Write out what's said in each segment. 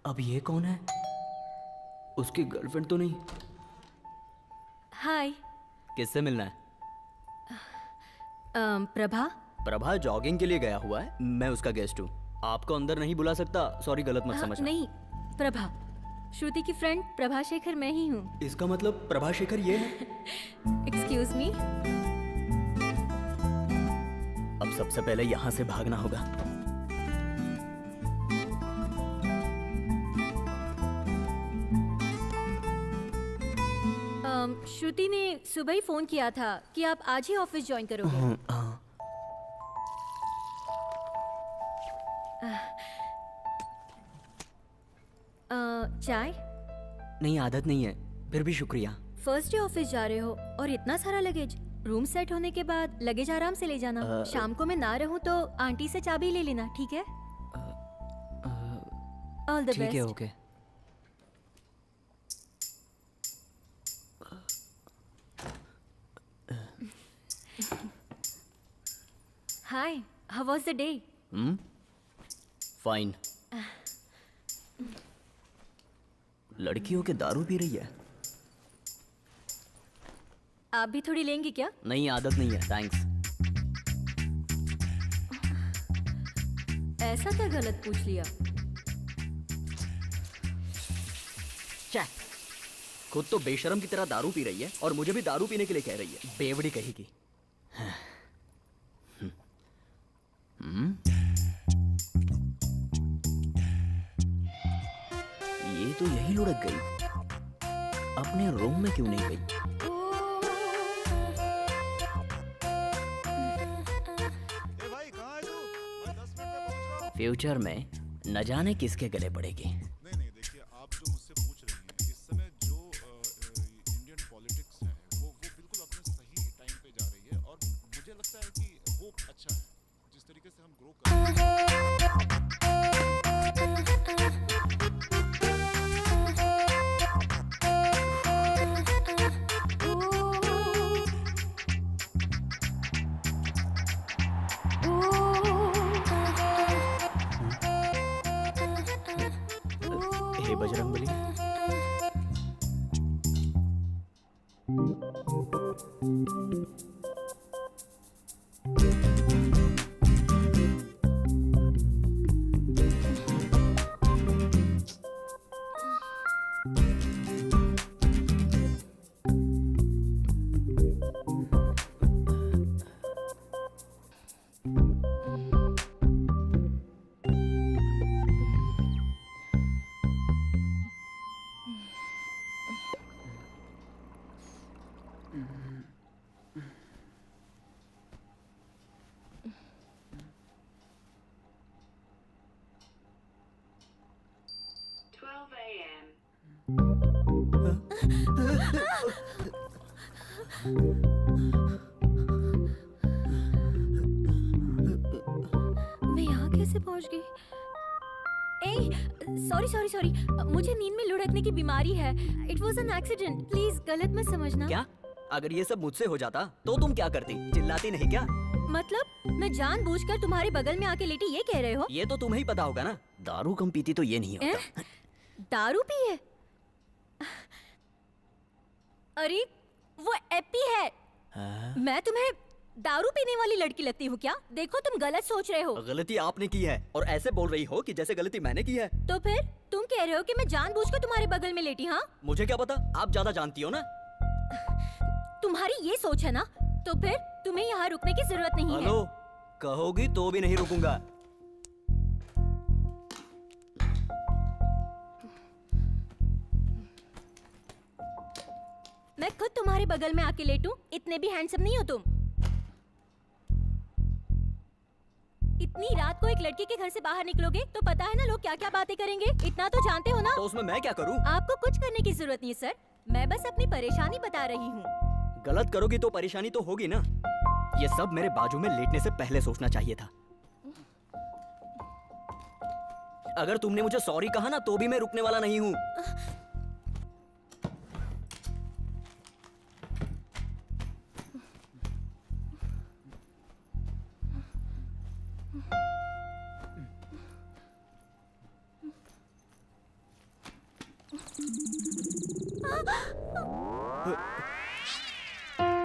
अब ये कौन है? उसकी गर्लफ्रेंड तो नहीं? हाय। किससे मिलना है? प्रभा। प्रभा जॉगिंग के लिए गया हुआ है, मैं उसका गेस्ट हूँ। आपको अंदर नहीं बुला सकता, सॉरी गलत मत समझना। नहीं, प्रभा, श्रुति की फ्रेंड प्रभा शेखर मैं ही हूँ। इसका मतलब प्रभा शेखर ये है? Excuse me. अब सबसे पहले यहाँ से भागना होगा। श्रुति ने सुबह ही फोन किया था कि आप आज ही ऑफिस ज्वाइन करोगे। हाँ। चाय? नहीं, आदत नहीं है, फिर भी शुक्रिया। फर्स्ट डे ऑफिस जा रहे हो और इतना सारा लगेज। रूम सेट होने के बाद लगेज आराम से ले जाना। शाम को मैं ना रहूं तो आंटी से चाबी ले लेना, ठीक है? All the best. ठीक है, okay. Hi, how was the day? Fine. लड़कियों के दारू पी रही है। आप भी थोड़ी लेंगी क्या? नहीं, आदत नहीं है, थैंक्स। ऐसा क्या गलत पूछ लिया? खुद तो बेशरम की तरह दारू पी रही है और मुझे भी दारू पीने के लिए कह रही है। बेवड़ी कहेगी। ये तो यही लुढ़क गई, अपने रूम में क्यों नहीं गई? भाई कहाँ है तू? मैं 10 मिनट में पहुँच रहा हूँ। फ्यूचर में न जाने किसके गले पड़ेगी। नहीं देखिए, आप जो मुझसे पूछ रही हैं इस समय जो इंडियन पॉलिटिक्स है वो बिल्कुल अपने सही टाइम पे जा रही है और मुझे लगता है कि वो अच्छा है जिस तरीके से हम ग्रो कर रहे हैं। हे बजरंगबली। मैं यहाँ कैसे पहुँच गई? सॉरी सॉरी सॉरी, मुझे नींद में लुढ़कने की बीमारी है। It was an accident, please गलत मत समझना। क्या? अगर ये सब मुझसे हो जाता तो तुम क्या करती? चिल्लाती नहीं क्या? मतलब मैं जानबूझकर तुम्हारे बगल में आके लेटी ये कह रहे हो? ये तो तुम्हें ही पता होगा ना, दारू कम पीती तो ये नहीं होता। दारू पी है? अरे वो एप्पी है। मैं तुम्हें दारू पीने वाली लड़की लगती हूँ क्या? देखो तुम गलत सोच रहे हो। गलती आपने की है और ऐसे बोल रही हो कि जैसे गलती मैंने की है। तो फिर तुम कह रहे हो कि मैं जानबूझकर तुम्हारे बगल में लेटी? हाँ, मुझे क्या पता, आप ज्यादा जानती हो ना। तुम्हारी ये सोच है ना, तो फिर तुम्हें यहाँ रुकने की जरूरत नहीं है। हेलो, कहोगी तो भी नहीं रुकूंगा। मैं खुद तुम्हारे बगल में आके लेटूं, इतने भी हैंडसम नहीं हो तुम। इतनी रात को एक लड़की के घर से बाहर निकलोगे तो पता है ना लोग क्या क्या बातें करेंगे। इतना तो जानते हो ना। तो उसमें मैं क्या करूं? आपको कुछ करने की जरूरत नहीं सर, मैं बस अपनी परेशानी बता रही हूँ। गलत करोगी तो परेशानी तो होगी ना। ये सब मेरे बाजू में लेटने से पहले सोचना चाहिए था। अगर तुमने मुझे सॉरी कहा ना तो भी मैं रुकने वाला नहीं हूँ।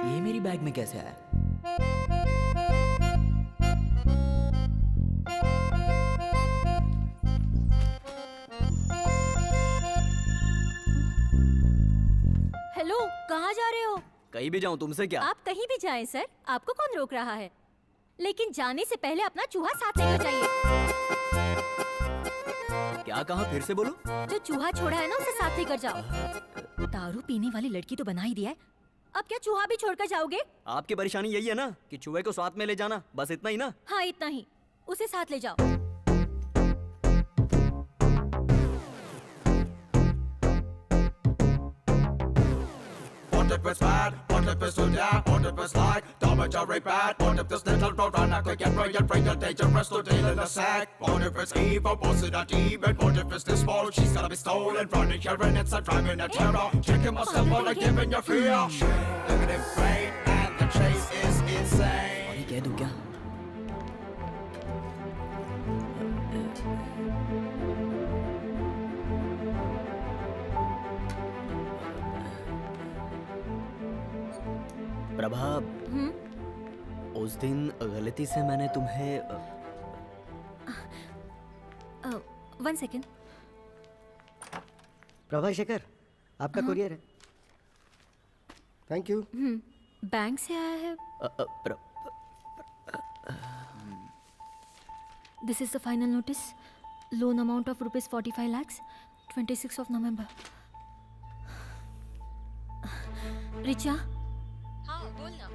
ये मेरी बैग में कैसे आया? हेलो, कहाँ जा रहे हो? कहीं भी जाऊं, तुमसे क्या? आप कहीं भी जाएं सर, आपको कौन रोक रहा है? लेकिन जाने से पहले अपना चूहा साथ लेकर जाइए। क्या कहा, फिर से बोलो। जो चूहा छोड़ा है ना उसे साथ लेकर जाओ। दारू पीने वाली लड़की तो बना ही दिया है, अब क्या चूहा भी छोड़कर जाओगे? आपकी परेशानी यही है ना कि चूहे को साथ में ले जाना, बस इतना ही ना? हाँ इतना ही, उसे साथ ले जाओ। What if it's bad? What if it's good? Yeah. What if it's like damage or bad? What if this little road runner could get brilliant, dangerous to deal in the sack? What if it's evil? Was it a demon? What if it's this small? She's gonna be stolen, running here and it's a driving a terror. Checking myself while I'm giving you fear. Living in pain and the chase is insane. अभी कह दूं क्या? प्रभा, उस दिन गलती से मैंने तुम्हें 1 सेकेंड। प्रभा शेखर, आपका कुरियर है। Thank you. बैंक से आया है। This is the final notice, loan amount of rupees 45 lakhs, 26 of November। Richa, हाँ बोल ना,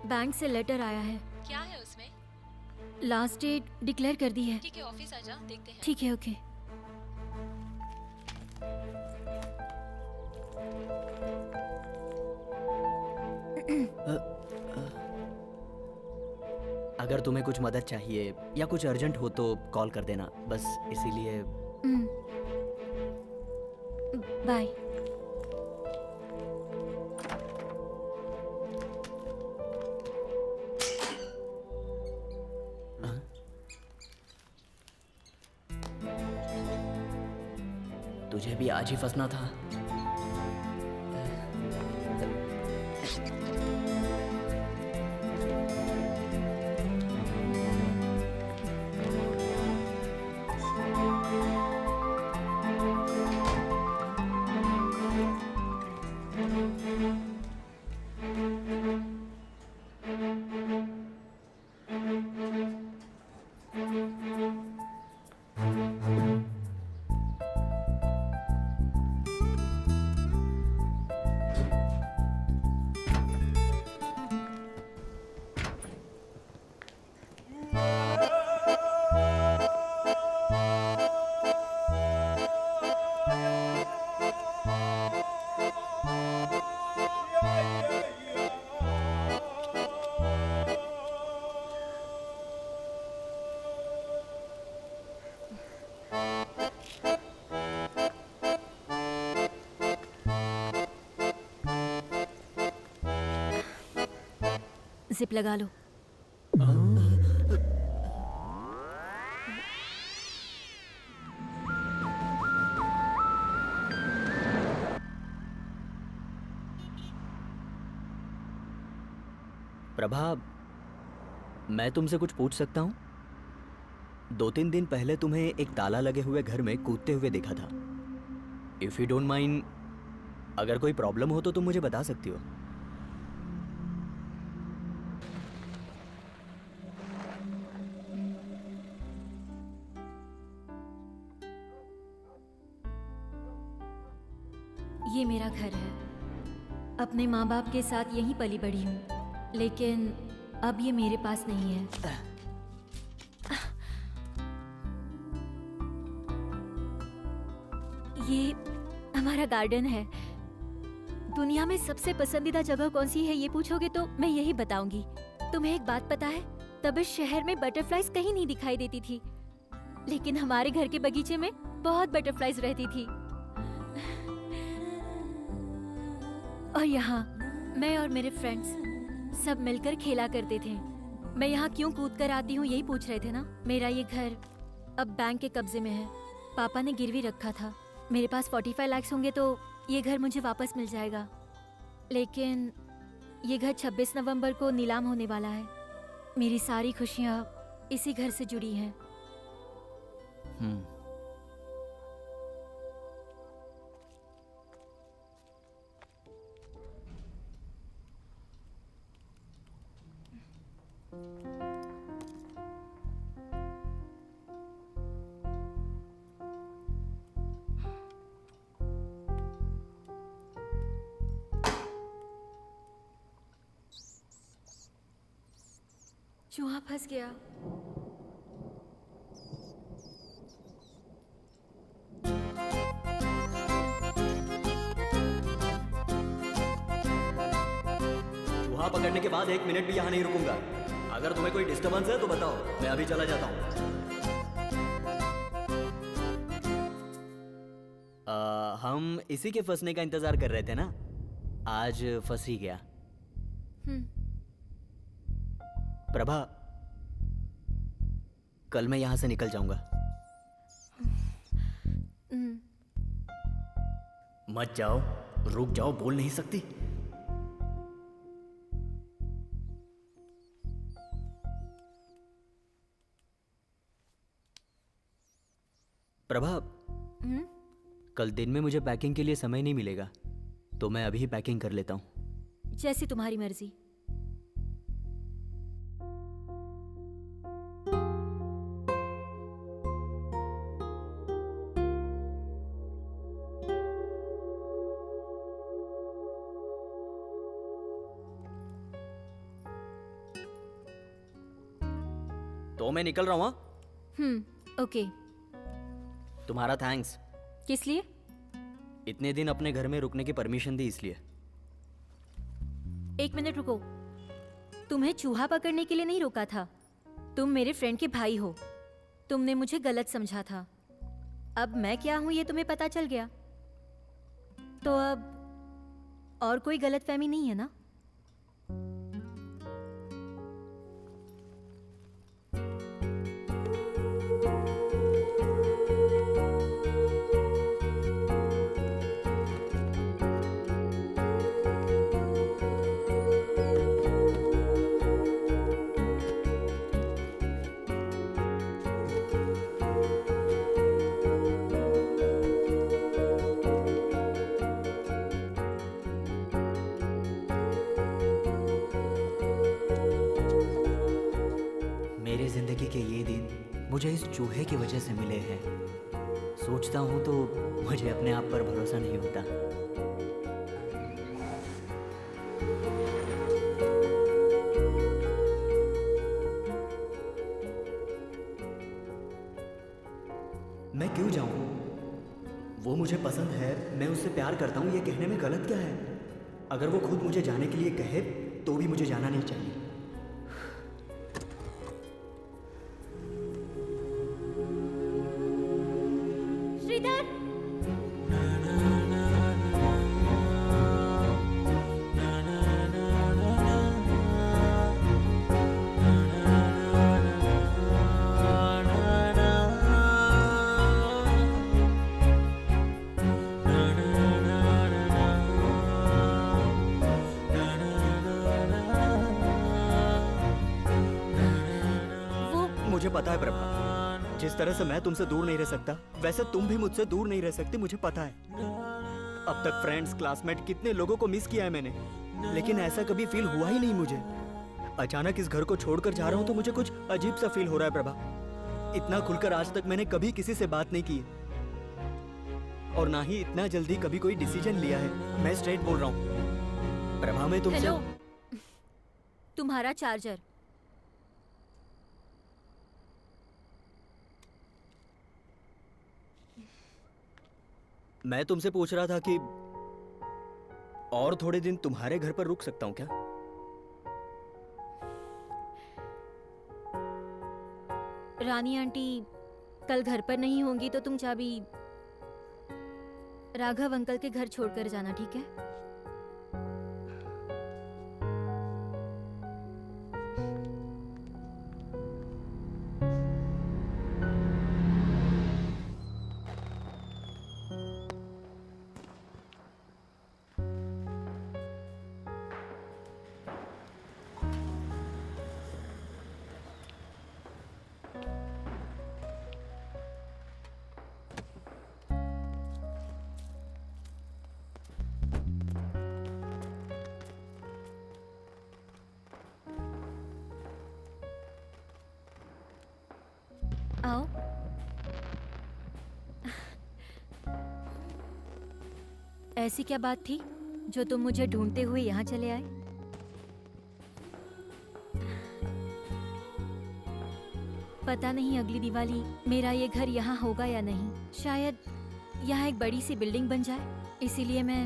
बैंक से लेटर आया है, क्या है उसमें? लास्ट डेट डिक्लेयर कर दी है। ठीक है, ऑफिस आ जा, देखते हैं। ठीक है, ओके। अगर तुम्हें कुछ मदद चाहिए या कुछ अर्जेंट हो तो कॉल कर देना, बस इसीलिए। बाय। तुझे भी आज ही फंसना था। जिप लगा लो। प्रभा, मैं तुमसे कुछ पूछ सकता हूँ? 2-3 दिन पहले तुम्हें एक ताला लगे हुए घर में कूदते हुए देखा था। इफ यू डोंट माइंड, अगर कोई प्रॉब्लम हो तो तुम मुझे बता सकती हो। ये मेरा घर है, अपने माँ बाप के साथ यहीं पली बड़ी हूँ, लेकिन अब ये मेरे पास नहीं है। ये हमारा गार्डन है। दुनिया में सबसे पसंदीदा जगह कौन सी है ये पूछोगे तो मैं यही बताऊंगी। तुम्हें एक बात पता है, तब इस शहर में बटरफ्लाइज कहीं नहीं दिखाई देती थी, लेकिन हमारे घर के बगीचे में बहुत बटरफ्लाइज रहती थी। और यहाँ मैं और मेरे फ्रेंड्स सब मिलकर खेला करते थे। मैं यहाँ क्यों कूद कर आती हूँ यही पूछ रहे थे ना? मेरा ये घर अब बैंक के कब्जे में है। पापा ने गिरवी रखा था मेरे पास 45 लाख होंगे तो ये घर मुझे वापस मिल जाएगा, लेकिन ये घर 26 नवंबर को नीलाम होने वाला है। मेरी सारी खुशियाँ इसी घर से जुड़ी हैं। हम्म। चूहा फंस गया। चूहा पकड़ने के बाद 1 मिनट भी यहाँ नहीं रुकूंगा। अगर तुम्हें कोई डिस्टरबेंस है तो बताओ, मैं अभी चला जाता हूँ। हम इसी के फंसने का इंतजार कर रहे थे ना, आज फंस ही गया। प्रभा, कल मैं यहां से निकल जाऊंगा। मत जाओ, रुक जाओ, बोल नहीं सकती? प्रभा, कल दिन में मुझे पैकिंग के लिए समय नहीं मिलेगा, तो मैं अभी पैकिंग कर लेता हूं। जैसी तुम्हारी मर्जी। तो मैं निकल रहा हूं। हाँ? ओके। तुम्हारा थैंक्स। किस लिए? इतने दिन अपने घर में रुकने की परमिशन दी इसलिए। 1 मिनट रुको। तुम्हें चूहा पकड़ने के लिए नहीं रोका था। तुम मेरे फ्रेंड के भाई हो। तुमने मुझे गलत समझा था। अब मैं क्या हूं ये तुम्हें पता चल गया, तो अब और कोई गलतफहमी नहीं है ना? मेरे जिंदगी के ये दिन मुझे इस चूहे की वजह से मिले हैं। सोचता हूं तो मुझे अपने आप पर भरोसा नहीं होता। मैं क्यों जाऊं? वो मुझे पसंद है, मैं उससे प्यार करता हूं, ये कहने में गलत क्या है? अगर वो खुद मुझे जाने के लिए कहे तो भी मुझे जाना नहीं चाहिए। श्रीधर, मुझे पता है प्रभा, जिस तरह से मैं तुमसे दूर नहीं रह सकता, वैसे तुम भी मुझसे दूर नहीं रह सकती, मुझे पता है। अब तक फ्रेंड्स, क्लासमेट, कितने लोगों को मिस किया है मैंने, लेकिन ऐसा कभी फील हुआ ही नहीं मुझे। अचानक इस घर को छोड़कर जा रहा हूं तो मुझे कुछ अजीब सा फील हो रहा है प्रभा। इतना खुलकर आज तक मैंने कभी किसी से बात नहीं की, और ना ही इतना जल्दी कभी कोई डिसीजन लिया है। मैं स्ट्रेट बोल रहा हूँ प्रभा, मैं तुमसे। हेलो, तुम्हारा चार्जर। मैं तुमसे पूछ रहा था कि और थोड़े दिन तुम्हारे घर पर रुक सकता हूं क्या? रानी आंटी कल घर पर नहीं होंगी तो तुम चाबी राघव अंकल के घर छोड़कर जाना, ठीक है? ऐसी क्या बात थी जो तुम मुझे ढूंढते हुए यहाँ चले आए? पता नहीं अगली दिवाली मेरा ये घर यहाँ होगा या नहीं। शायद यहाँ एक बड़ी सी बिल्डिंग बन जाए, इसीलिए मैं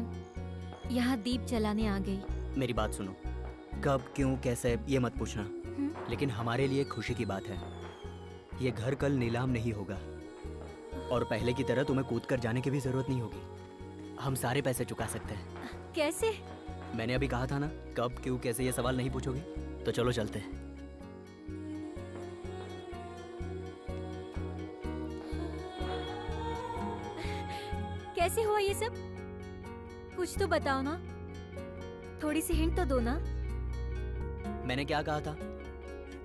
यहाँ दीप जलाने आ गई। मेरी बात सुनो, कब क्यों कैसे ये मत पूछना, लेकिन हमारे लिए खुशी की बात है, ये घर कल नीलाम नहीं होगा और पहले की तरह तुम्हें कूद कर जाने की भी जरूरत नहीं होगी। हम सारे पैसे चुका सकते हैं। कैसे? मैंने अभी कहा था ना, कब क्यों कैसे ये सवाल नहीं पूछोगे। तो चलो चलते हैं। कैसे हुआ ये सब? कुछ तो बताओ ना, थोड़ी सी हिंट तो दो ना। मैंने क्या कहा था?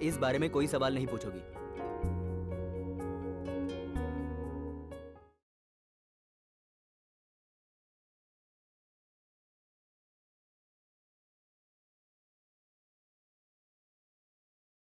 इस बारे में कोई सवाल नहीं पूछोगी।